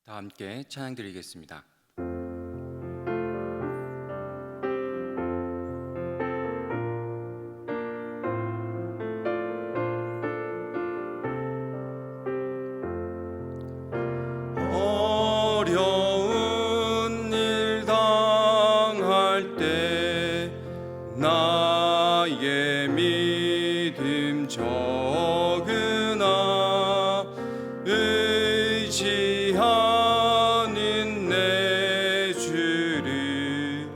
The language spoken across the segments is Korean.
다 함께 찬양 드리겠습니다. 어려운 일 당할 때 나의 믿음 적으나 의지하는 내 주를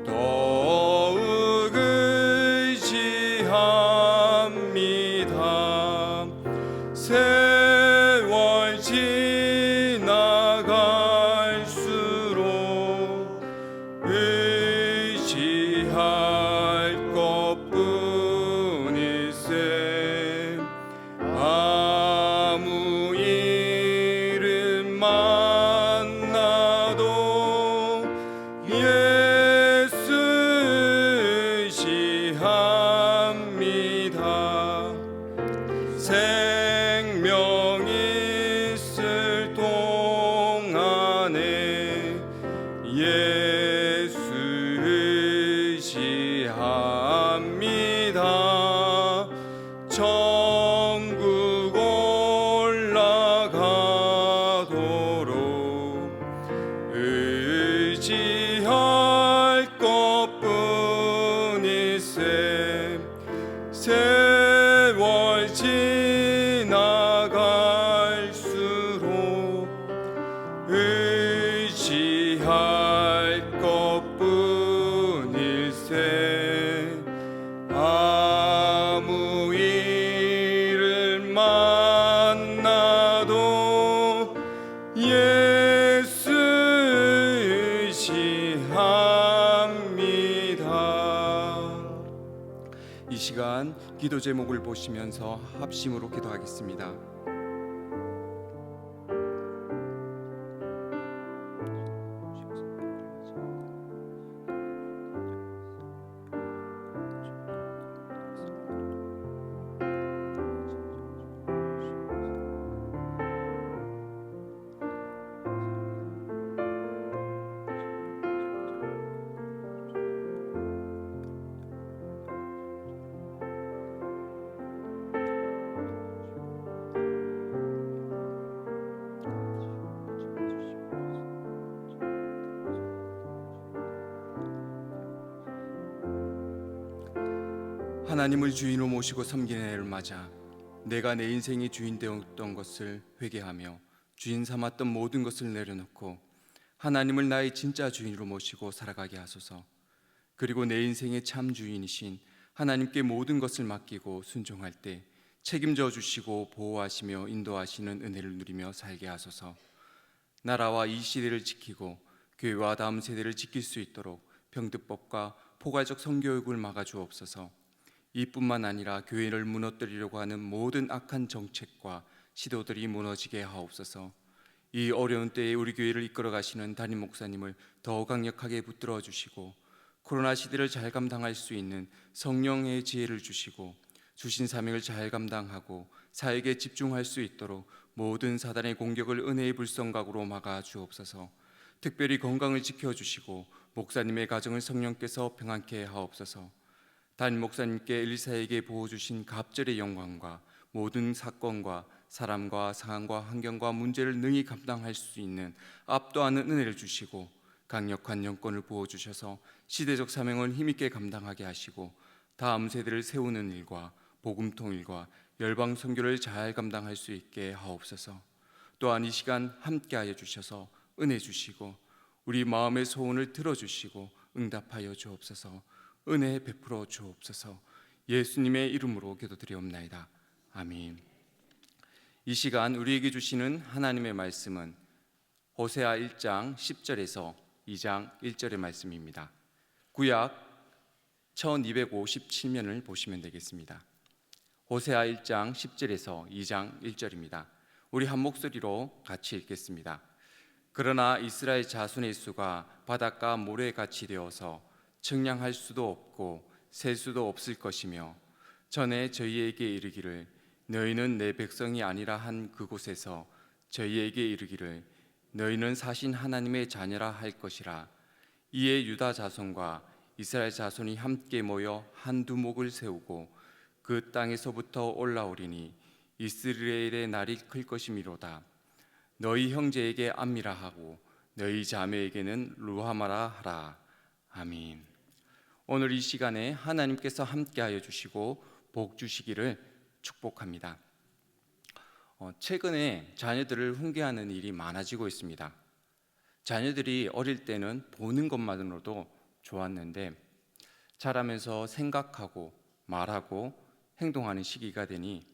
더욱 의지합니다. 세월 지나갈수록 의지할 것뿐일세. 아무 일을 만나도 예수 의지합니다. 생명 있을 동안에 예수 의지합니다. 천국 올라가도록 의지할 것뿐일세. 세월 지나갈수록 의지할 것뿐일세. 아무 일을 만나도 예수 의지합니다. 이 시간 기도 제목을 보시면서 합심으로 기도하겠습니다. 하나님을 주인으로 모시고 섬기는 해를 맞아 내가 내 인생의 주인 되었던 것을 회개하며 주인 삼았던 모든 것을 내려놓고 하나님을 나의 진짜 주인으로 모시고 살아가게 하소서. 그리고 내 인생의 참 주인이신 하나님께 모든 것을 맡기고 순종할 때 책임져 주시고 보호하시며 인도하시는 은혜를 누리며 살게 하소서. 나라와 이 시대를 지키고 교회와 다음 세대를 지킬 수 있도록 병듭법과 포괄적 성교육을 막아주옵소서. 이뿐만 아니라 교회를 무너뜨리려고 하는 모든 악한 정책과 시도들이 무너지게 하옵소서. 이 어려운 때에 우리 교회를 이끌어 가시는 담임 목사님을 더 강력하게 붙들어 주시고 코로나 시대를 잘 감당할 수 있는 성령의 지혜를 주시고 주신 사명을 잘 감당하고 사역에 집중할 수 있도록 모든 사단의 공격을 은혜의 불성각으로 막아 주옵소서. 특별히 건강을 지켜주시고 목사님의 가정을 성령께서 평안케 하옵소서. 담임 목사님께 엘리사에게 보호주신 갑절의 영광과 모든 사건과 사람과 상황과 환경과 문제를 능히 감당할 수 있는 압도하는 은혜를 주시고 강력한 영권을 부어주셔서 시대적 사명을 힘있게 감당하게 하시고 다음 세대를 세우는 일과 복음 통일과 열방 선교를 잘 감당할 수 있게 하옵소서. 또한 이 시간 함께하여 주셔서 은혜 주시고 우리 마음의 소원을 들어주시고 응답하여 주옵소서. 은혜 베풀어 주옵소서. 예수님의 이름으로 기도드리옵나이다. 아멘. 이 시간 우리에게 주시는 하나님의 말씀은 호세아 1장 10절에서 2장 1절의 말씀입니다. 구약 1257면을 보시면 되겠습니다. 호세아 1장 10절에서 2장 1절입니다. 우리 한 목소리로 같이 읽겠습니다. 그러나 이스라엘 자손의 수가 바닷가 모래같이 되어서 측량할 수도 없고 셀 수도 없을 것이며 전에 저희에게 이르기를 너희는 내 백성이 아니라 한 그곳에서 저희에게 이르기를 너희는 사신 하나님의 자녀라 할 것이라. 이에 유다 자손과 이스라엘 자손이 함께 모여 한 두목을 세우고 그 땅에서부터 올라오리니 이스라엘의 날이 클 것이미로다. 너희 형제에게 암미라 하고 너희 자매에게는 루하마라 하라. 아멘. 오늘 이 시간에 하나님께서 함께하여 주시고 복 주시기를 축복합니다. 최근에 자녀들을 훈계하는 일이 많아지고 있습니다. 자녀들이 어릴 때는 보는 것만으로도 좋았는데 자라면서 생각하고 말하고 행동하는 시기가 되니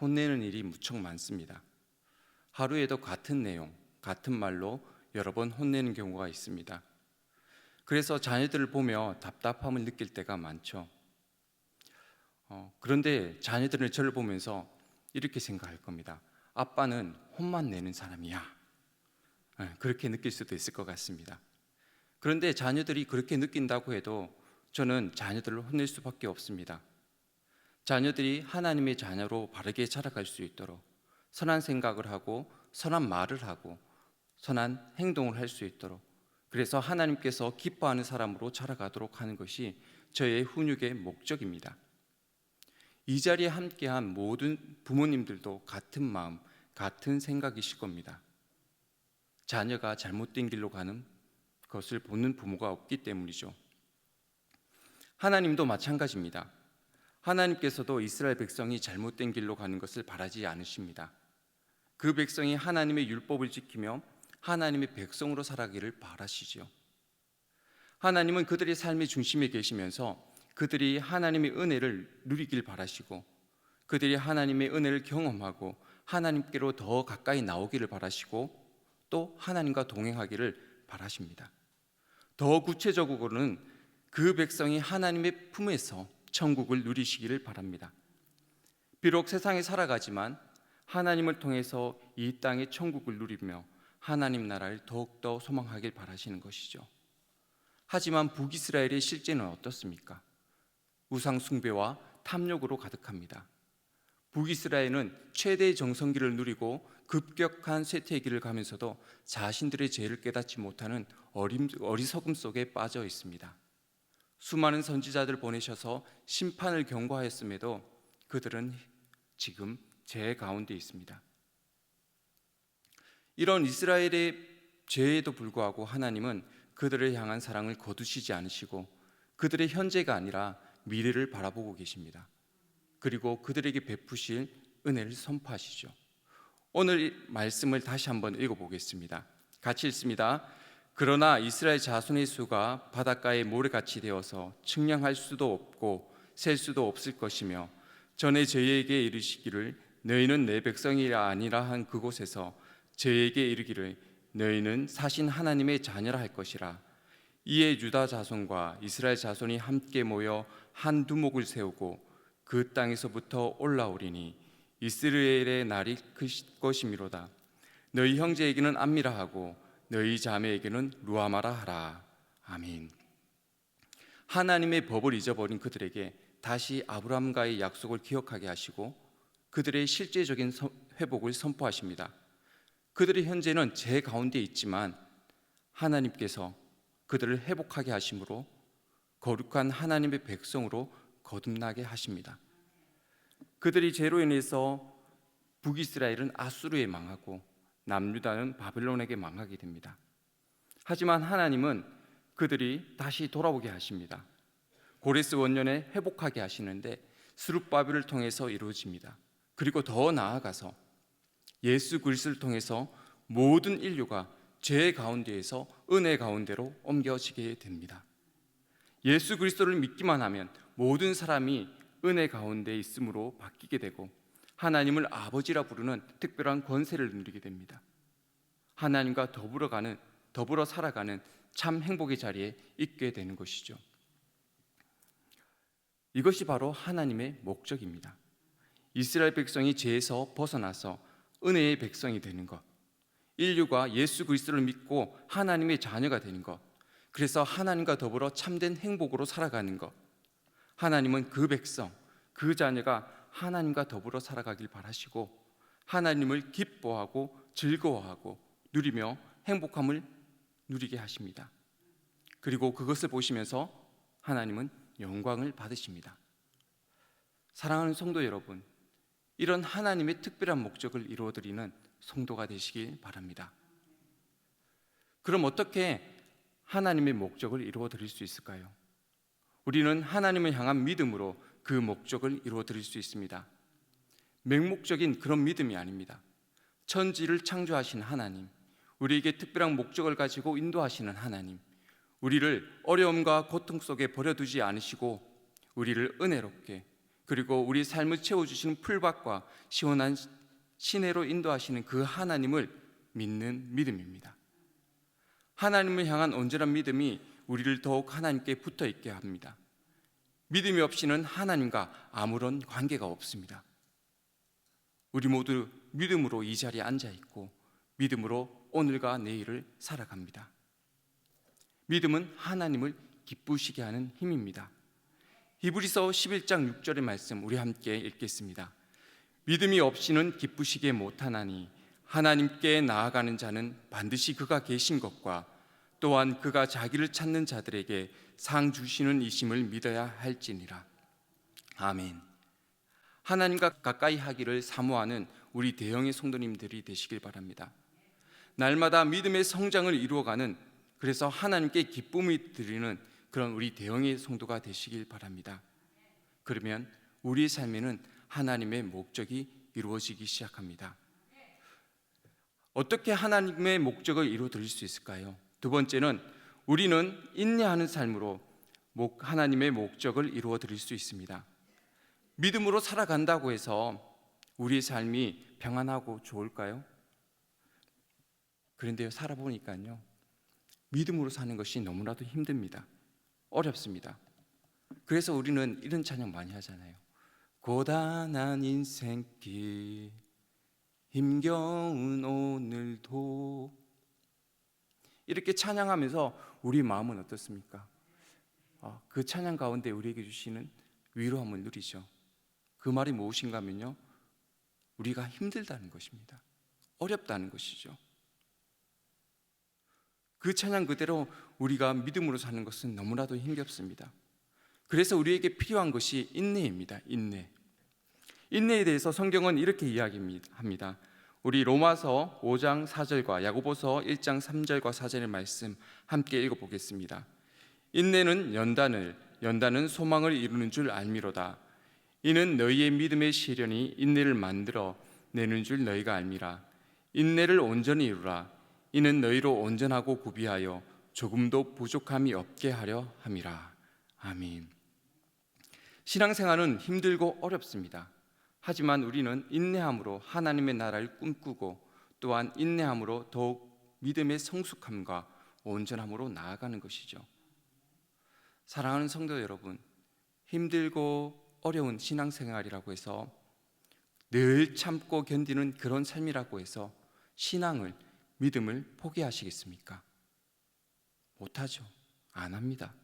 혼내는 일이 무척 많습니다. 하루에도 같은 내용, 같은 말로 여러 번 혼내는 경우가 있습니다. 그래서 자녀들을 보며 답답함을 느낄 때가 많죠. 그런데 자녀들은 저를 보면서 이렇게 생각할 겁니다. 아빠는 혼만 내는 사람이야. 그렇게 느낄 수도 있을 것 같습니다. 그런데 자녀들이 그렇게 느낀다고 해도 저는 자녀들을 혼낼 수밖에 없습니다. 자녀들이 하나님의 자녀로 바르게 자라갈 수 있도록 선한 생각을 하고 선한 말을 하고 선한 행동을 할 수 있도록, 그래서 하나님께서 기뻐하는 사람으로 자라가도록 하는 것이 저의 훈육의 목적입니다. 이 자리에 함께한 모든 부모님들도 같은 마음, 같은 생각이실 겁니다. 자녀가 잘못된 길로 가는 것을 보는 부모가 없기 때문이죠. 하나님도 마찬가지입니다. 하나님께서도 이스라엘 백성이 잘못된 길로 가는 것을 바라지 않으십니다. 그 백성이 하나님의 율법을 지키며 하나님의 백성으로 살아가기를 바라시지요. 하나님은 그들의 삶의 중심에 계시면서 그들이 하나님의 은혜를 누리길 바라시고 그들이 하나님의 은혜를 경험하고 하나님께로 더 가까이 나오기를 바라시고 또 하나님과 동행하기를 바라십니다. 더 구체적으로는 그 백성이 하나님의 품에서 천국을 누리시기를 바랍니다. 비록 세상에 살아가지만 하나님을 통해서 이 땅의 천국을 누리며 하나님 나라를 더욱더 소망하길 바라시는 것이죠. 하지만 북이스라엘의 실제는 어떻습니까? 우상 숭배와 탐욕으로 가득합니다. 북이스라엘은 최대의 정성기를 누리고 급격한 쇠퇴기를 가면서도 자신들의 죄를 깨닫지 못하는 어리석음 속에 빠져 있습니다. 수많은 선지자들 보내셔서 심판을 경고하였음에도 그들은 지금 죄 가운데 있습니다. 이런 이스라엘의 죄에도 불구하고 하나님은 그들을 향한 사랑을 거두시지 않으시고 그들의 현재가 아니라 미래를 바라보고 계십니다. 그리고 그들에게 베푸실 은혜를 선포하시죠. 오늘 말씀을 다시 한번 읽어보겠습니다. 같이 읽습니다. 그러나 이스라엘 자손의 수가 바닷가의 모래같이 되어서 측량할 수도 없고 셀 수도 없을 것이며 전에 저희에게 이르시기를 너희는 내 백성이라 아니라 한 그곳에서 저희에게 이르기를 너희는 사신 하나님의 자녀라 할 것이라. 이에 유다 자손과 이스라엘 자손이 함께 모여 한 두목을 세우고 그 땅에서부터 올라오리니 이스라엘의 날이 클 것이미로다. 너희 형제에게는 암미라 하고 너희 자매에게는 루아마라 하라. 아멘. 하나님의 법을 잊어버린 그들에게 다시 아브라함과의 약속을 기억하게 하시고 그들의 실제적인 회복을 선포하십니다. 그들이 현재는 제 가운데 있지만 하나님께서 그들을 회복하게 하심으로 거룩한 하나님의 백성으로 거듭나게 하십니다. 그들이 죄로 인해서 북이스라엘은 아수르에 망하고 남유다는 바벨론에게 망하게 됩니다. 하지만 하나님은 그들이 다시 돌아오게 하십니다. 고레스 원년에 회복하게 하시는데 스룹바벨을 통해서 이루어집니다. 그리고 더 나아가서 예수 그리스도를 통해서 모든 인류가 죄 가운데에서 은혜 가운데로 옮겨지게 됩니다. 예수 그리스도를 믿기만 하면 모든 사람이 은혜 가운데 있음으로 바뀌게 되고 하나님을 아버지라 부르는 특별한 권세를 누리게 됩니다. 하나님과 더불어 살아가는 참 행복의 자리에 있게 되는 것이죠. 이것이 바로 하나님의 목적입니다. 이스라엘 백성이 죄에서 벗어나서 은혜의 백성이 되는 것, 인류가 예수 그리스도를 믿고 하나님의 자녀가 되는 것, 그래서 하나님과 더불어 참된 행복으로 살아가는 것, 하나님은 그 백성, 그 자녀가 하나님과 더불어 살아가길 바라시고 하나님을 기뻐하고 즐거워하고 누리며 행복함을 누리게 하십니다. 그리고 그것을 보시면서 하나님은 영광을 받으십니다. 사랑하는 성도 여러분, 이런 하나님의 특별한 목적을 이루어드리는 성도가 되시길 바랍니다. 그럼 어떻게 하나님의 목적을 이루어드릴 수 있을까요? 우리는 하나님을 향한 믿음으로 그 목적을 이루어드릴 수 있습니다. 맹목적인 그런 믿음이 아닙니다. 천지를 창조하신 하나님, 우리에게 특별한 목적을 가지고 인도하시는 하나님, 우리를 어려움과 고통 속에 버려두지 않으시고 우리를 은혜롭게 그리고 우리 삶을 채워주시는 풀밭과 시원한 시내로 인도하시는 그 하나님을 믿는 믿음입니다. 하나님을 향한 온전한 믿음이 우리를 더욱 하나님께 붙어 있게 합니다. 믿음이 없이는 하나님과 아무런 관계가 없습니다. 우리 모두 믿음으로 이 자리에 앉아 있고 믿음으로 오늘과 내일을 살아갑니다. 믿음은 하나님을 기쁘시게 하는 힘입니다. 히브리서 11장 6절의 말씀 우리 함께 읽겠습니다. 믿음이 없이는 기쁘시게 못하나니 하나님께 나아가는 자는 반드시 그가 계신 것과 또한 그가 자기를 찾는 자들에게 상 주시는 이심을 믿어야 할지니라. 아멘. 하나님과 가까이 하기를 사모하는 우리 대형의 성도님들이 되시길 바랍니다. 날마다 믿음의 성장을 이루어가는, 그래서 하나님께 기쁨을 드리는 그런 우리 대형의 성도가 되시길 바랍니다. 그러면 우리의 삶에는 하나님의 목적이 이루어지기 시작합니다. 어떻게 하나님의 목적을 이루어드릴 수 있을까요? 두 번째는 우리는 인내하는 삶으로 하나님의 목적을 이루어드릴 수 있습니다. 믿음으로 살아간다고 해서 우리의 삶이 평안하고 좋을까요? 그런데요, 살아보니까요, 믿음으로 사는 것이 너무나도 힘듭니다. 어렵습니다. 그래서 우리는 이런 찬양 많이 하잖아요. 고단한 인생길 힘겨운 오늘도, 이렇게 찬양하면서 우리 마음은 어떻습니까? 그 찬양 가운데 우리에게 주시는 위로함을 누리죠. 그 말이 무엇인가 하면요, 우리가 힘들다는 것입니다. 어렵다는 것이죠. 그 찬양 그대로 우리가 믿음으로 사는 것은 너무나도 힘겹습니다. 그래서 우리에게 필요한 것이 인내입니다. 인내에 대해서 성경은 이렇게 이야기합니다. 우리 로마서 5장 4절과 야고보서 1장 3절과 4절의 말씀 함께 읽어보겠습니다. 인내는 연단을, 연단은 소망을 이루는 줄 알미로다. 이는 너희의 믿음의 시련이 인내를 만들어 내는 줄 너희가 알미라. 인내를 온전히 이루라. 이는 너희로 온전하고 구비하여 조금도 부족함이 없게 하려 함이라. 아멘. 신앙생활은 힘들고 어렵습니다. 하지만 우리는 인내함으로 하나님의 나라를 꿈꾸고 또한 인내함으로 더욱 믿음의 성숙함과 온전함으로 나아가는 것이죠. 사랑하는 성도 여러분, 힘들고 어려운 신앙생활이라고 해서 늘 참고 견디는 그런 삶이라고 해서 신앙을, 믿음을 포기하시겠습니까? 못하죠. 안 합니다.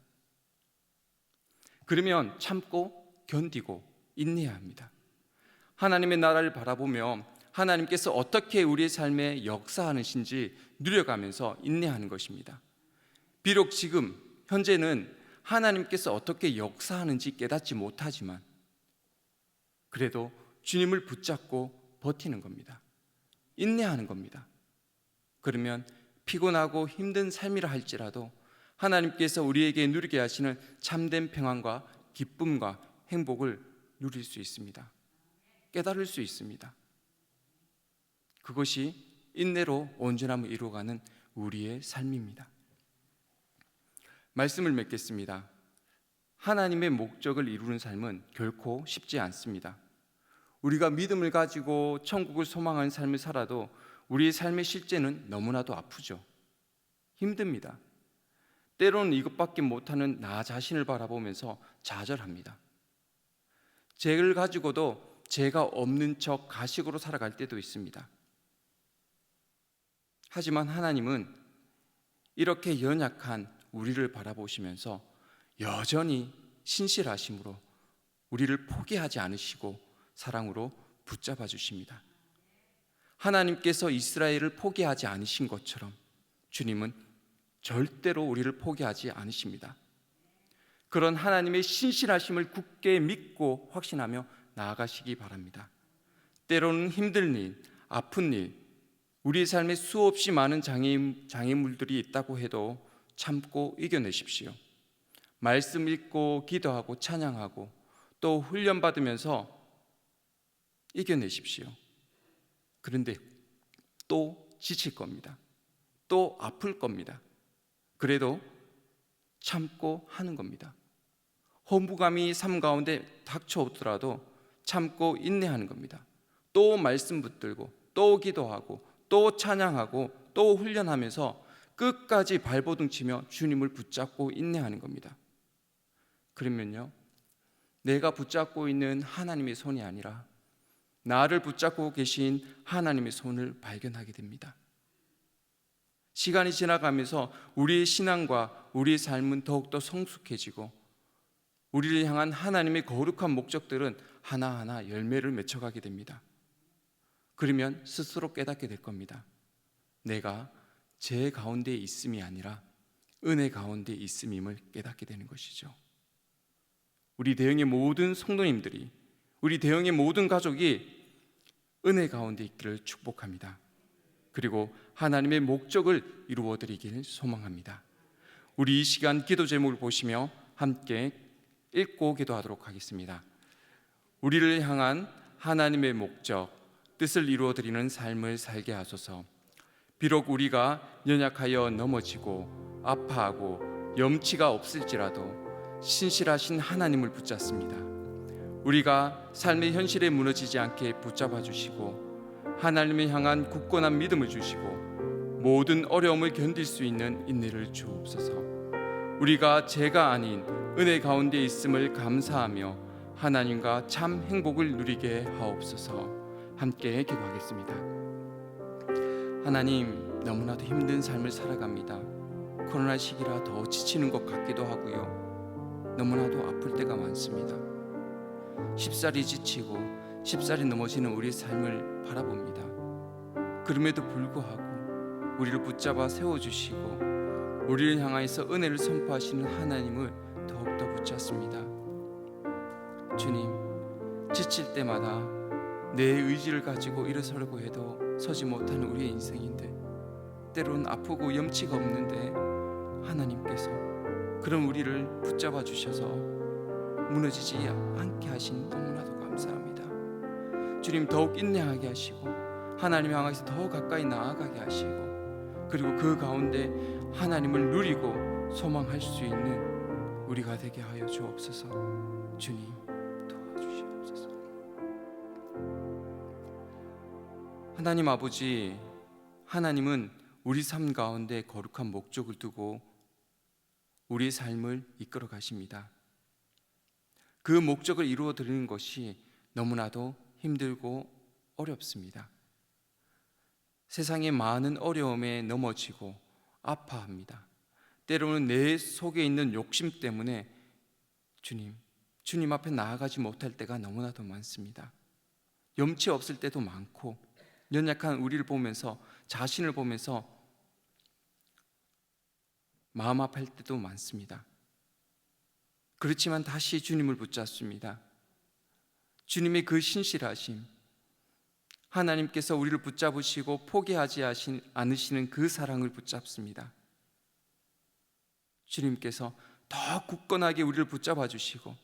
그러면 참고 견디고 인내해야 합니다. 하나님의 나라를 바라보며 하나님께서 어떻게 우리의 삶에 역사하시는지 누려가면서 인내하는 것입니다. 비록 지금 현재는 하나님께서 어떻게 역사하는지 깨닫지 못하지만 그래도 주님을 붙잡고 버티는 겁니다. 인내하는 겁니다. 그러면 피곤하고 힘든 삶이라 할지라도 하나님께서 우리에게 누리게 하시는 참된 평안과 기쁨과 행복을 누릴 수 있습니다. 깨달을 수 있습니다. 그것이 인내로 온전함을 이루어가는 우리의 삶입니다. 말씀을 맺겠습니다. 하나님의 목적을 이루는 삶은 결코 쉽지 않습니다. 우리가 믿음을 가지고 천국을 소망하는 삶을 살아도 우리의 삶의 실제는 너무나도 아프죠. 힘듭니다. 때로는 이것밖에 못하는 나 자신을 바라보면서 좌절합니다. 죄를 가지고도 죄가 없는 척 가식으로 살아갈 때도 있습니다. 하지만 하나님은 이렇게 연약한 우리를 바라보시면서 여전히 신실하심으로 우리를 포기하지 않으시고 사랑으로 붙잡아 주십니다. 하나님께서 이스라엘을 포기하지 않으신 것처럼 주님은 절대로 우리를 포기하지 않으십니다. 그런 하나님의 신실하심을 굳게 믿고 확신하며 나아가시기 바랍니다. 때로는 힘든 일, 아픈 일, 우리 삶에 수없이 많은 장애물들이 있다고 해도 참고 이겨내십시오. 말씀 읽고 기도하고 찬양하고 또 훈련받으면서 이겨내십시오. 그런데 또 지칠 겁니다. 또 아플 겁니다. 그래도 참고 하는 겁니다. 허무감이 삶 가운데 닥쳐오더라도 참고 인내하는 겁니다. 또 말씀 붙들고 또 기도하고 또 찬양하고 또 훈련하면서 끝까지 발버둥 치며 주님을 붙잡고 인내하는 겁니다. 그러면요, 내가 붙잡고 있는 하나님의 손이 아니라 나를 붙잡고 계신 하나님의 손을 발견하게 됩니다. 시간이 지나가면서 우리의 신앙과 우리의 삶은 더욱더 성숙해지고 우리를 향한 하나님의 거룩한 목적들은 하나하나 열매를 맺혀가게 됩니다. 그러면 스스로 깨닫게 될 겁니다. 내가 죄 가운데 있음이 아니라 은혜 가운데 있음임을 깨닫게 되는 것이죠. 우리 대형의 모든 성도님들이, 우리 대형의 모든 가족이 은혜 가운데 있기를 축복합니다. 그리고 하나님의 목적을 이루어드리기를 소망합니다. 우리 이 시간 기도 제목을 보시며 함께 읽고 기도하도록 하겠습니다. 우리를 향한 하나님의 목적, 뜻을 이루어드리는 삶을 살게 하소서. 비록 우리가 연약하여 넘어지고 아파하고 염치가 없을지라도 신실하신 하나님을 붙잡습니다. 우리가 삶의 현실에 무너지지 않게 붙잡아 주시고 하나님을 향한 굳건한 믿음을 주시고 모든 어려움을 견딜 수 있는 인내를 주옵소서. 우리가 죄가 아닌 은혜 가운데 있음을 감사하며 하나님과 참 행복을 누리게 하옵소서. 함께 기도하겠습니다. 하나님, 너무나도 힘든 삶을 살아갑니다. 코로나 시기라 더 지치는 것 같기도 하고요, 너무나도 아플 때가 많습니다. 쉽사리 지치고 쉽사리 넘어지는 우리의 삶을 바라봅니다. 그럼에도 불구하고 우리를 붙잡아 세워주시고 우리를 향하여서 은혜를 선포하시는 하나님을 더욱더 붙잡습니다. 주님, 지칠 때마다 내 의지를 가지고 일어서려고 해도 서지 못하는 우리의 인생인데, 때로는 아프고 염치가 없는데 하나님께서 그런 우리를 붙잡아 주셔서 무너지지 않게 하신 너무나도 감사합니다. 주님, 더욱 인내하게 하시고 하나님 향해서 더 가까이 나아가게 하시고, 그리고 그 가운데 하나님을 누리고 소망할 수 있는 우리가 되게 하여 주옵소서. 주님, 도와주시옵소서. 하나님 아버지, 하나님은 우리 삶 가운데 거룩한 목적을 두고 우리의 삶을 이끌어 가십니다. 그 목적을 이루어 드리는 것이 너무나도 힘들고 어렵습니다. 세상의 많은 어려움에 넘어지고 아파합니다. 때로는 내 속에 있는 욕심 때문에 주님 앞에 나아가지 못할 때가 너무나도 많습니다. 염치 없을 때도 많고, 연약한 우리를 보면서, 자신을 보면서 마음 아파할 때도 많습니다. 그렇지만 다시 주님을 붙잡습니다. 주님의 그 신실하심, 하나님께서 우리를 붙잡으시고 포기하지 않으시는 그 사랑을 붙잡습니다. 주님께서 더 굳건하게 우리를 붙잡아 주시고,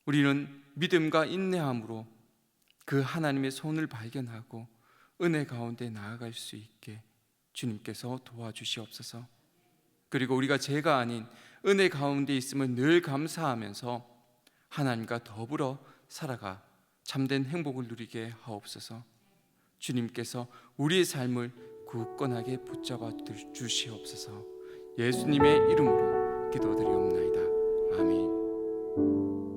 우리는 믿음과 인내함으로 그 하나님의 손을 발견하고 은혜 가운데 나아갈 수 있게 주님께서 도와주시옵소서. 그리고 우리가 죄가 아닌 은혜 가운데 있음을 늘 감사하면서 하나님과 더불어 살아가 참된 행복을 누리게 하옵소서. 주님께서 우리의 삶을 굳건하게 붙잡아 주시옵소서. 예수님의 이름으로 기도드리옵나이다. 아멘.